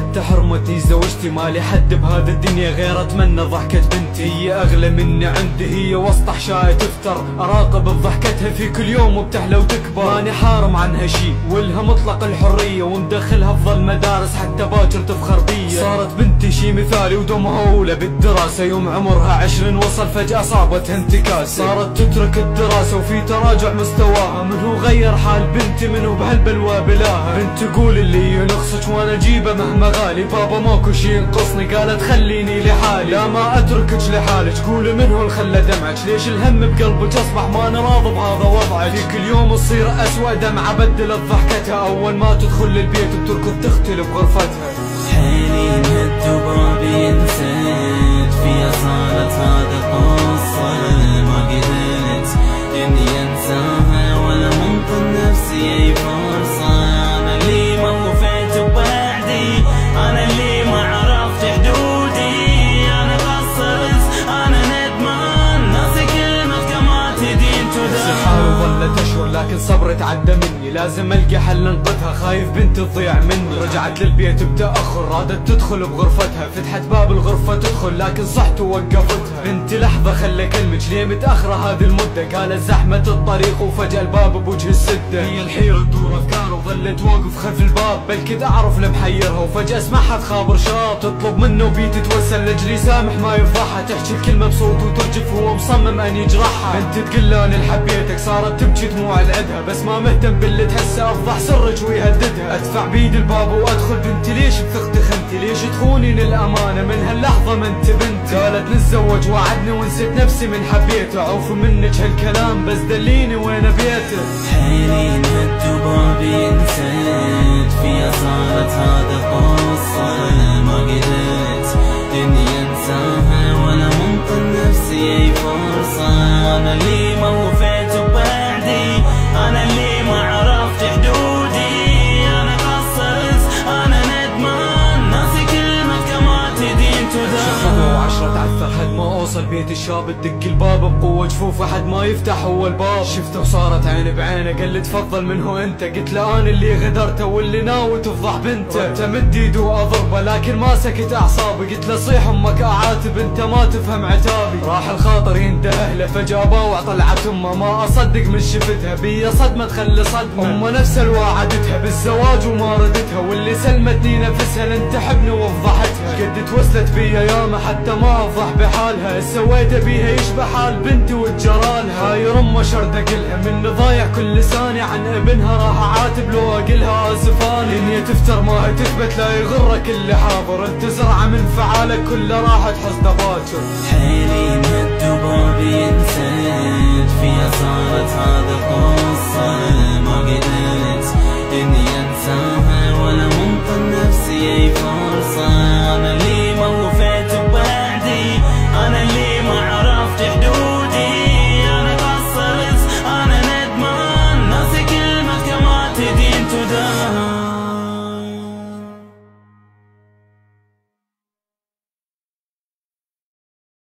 حتى حرمتي زوجتي، مالي حد بهذا الدنيا غير اتمنى ضحكة بنتي. هي اغلى مني عندي، هي وسط احشائي تفتر، اراقب بضحكتها في كل يوم وبتحلى وتكبر. ماني حارم عنها شي والها مطلق الحرية، ومدخلها افضل مدارس حتى باكر تفخر بيا. صارت بنتي شي مثالي ودمها اولى بالدراسة، يوم عمرها 20 وصل فجأة صابتها انتكاسة. صارت تترك الدراسة وفي تراجع مستواها، منو غير حال بنتي منو بهالبلوى بلاها. بنت تقول اللي ينقصك وانا اجيبه مهما غالي، بابا ماكو شي ينقصني، قالت خليني لحالي. لا ما اتركك لحالك، قولي منو اللي خلى دمعك، ليش الهم بقلبك اصبح ما انا راضي بهذا وضعك. في كل يوم تصير اسوأ، دمعة بدلت ضحكتها، اول ما تدخل البيت بتركض تختلف غرفتها. حيلي انهد وبابي انسيت، فيها صارت هذا قصة، ما قدرت اني انساها ولا منطن نفسي اي فرصة. انا اللي ما وفيت بوعدي، انا اللي ما عرفت حدودي، انا قصرت انا ندمان، ناسي كلمة كما تدين تدان. سحار وظلت اشهر لكن صبري تعدى مني، لازم القى حل انقذها، خايف بنت تضيع مني. رجعت للبيت بتأخر، رادت تدخل بغرفتها، فتحت باب الغرفة تدخل لكن صحت ووقفتها. بنتي لحظة خلي كلمك، ليه متأخرة هذه المدة؟ قالت زحمة الطريق وفجأة الباب بوجه السدة. هي الحيرة تدور افكار وظلت واقف خلف الباب، بل كنت اعرف لمحيرها، وفجأة اسمعها تخابر شاب تطلب منه بيت تتوسل لاجلي سامح ما يفضحها، تحكي الكلمة بصوت وترجف وهو مصمم ان يجرحها. بنت تقول له انا اللي حبيتك، صارت تبكي دموع العدها، بس ما مهتم باللي تحسه، افضح سرك ويهددها. ادفع بيد الباب وادخل، بنتي ليش بثقتي خنتي، ليش تخونين الامانة من هاللحظة ما انت بنتي. قالت نتزوج وعدني ونسيت نفسي من حبيته، عوف منك هالكلام بس دليني وين بيته. حيلي انهد وبابي انسيت، فيها صارت هذا قصة، ما قدرت اني انساها ولا منطن نفسي اي فرصة. انا اللي ما وفيت بوعدي، انا اللي ما عرفت حدودي، انا قصرت انا ندمان، ناسي كلمة كما تدين تدان. شهر وعشرة تعثر حد ما اوصل بيت الشاب، تدق الباب بقوة جفوف حد ما يفتح هو الباب. شفته وصارت عين بعينه، قال لي تفضل من هو انت، قلت له انا اللي غدرته واللي ناوي تفضح بنته. انت مد ايده واضربه لكن ما سكت اعصابي، قلت له صيح امك اعاتب انت ما تفهم عتابي. راح الخاطر ينتهى له، فجأة باوع طلعت امه، ما اصدق من شفتها، بيا صدمة تخلي صدمة. امه نفس اللي وعدتها بالزواج وما ردتها، واللي سلمتني نفسها لن تحبني وفضحتها. قد توسلت بيا ياما حتى ما افضح بحالها، سويته بيها يشبه حال بنتي وتجرالها. هاي رمى شرد اقلها من ضايع كل لساني عن ابنها، راح اعاتب لو اقلها اسفاني. دنيا تفتر ما هي تثبت، لا يغرك اللي حاضر، انت زرعة من فعالك كله راح تحصد باكر. حيلي انهد وبابي انسيت، فيها صارت هذا قصة،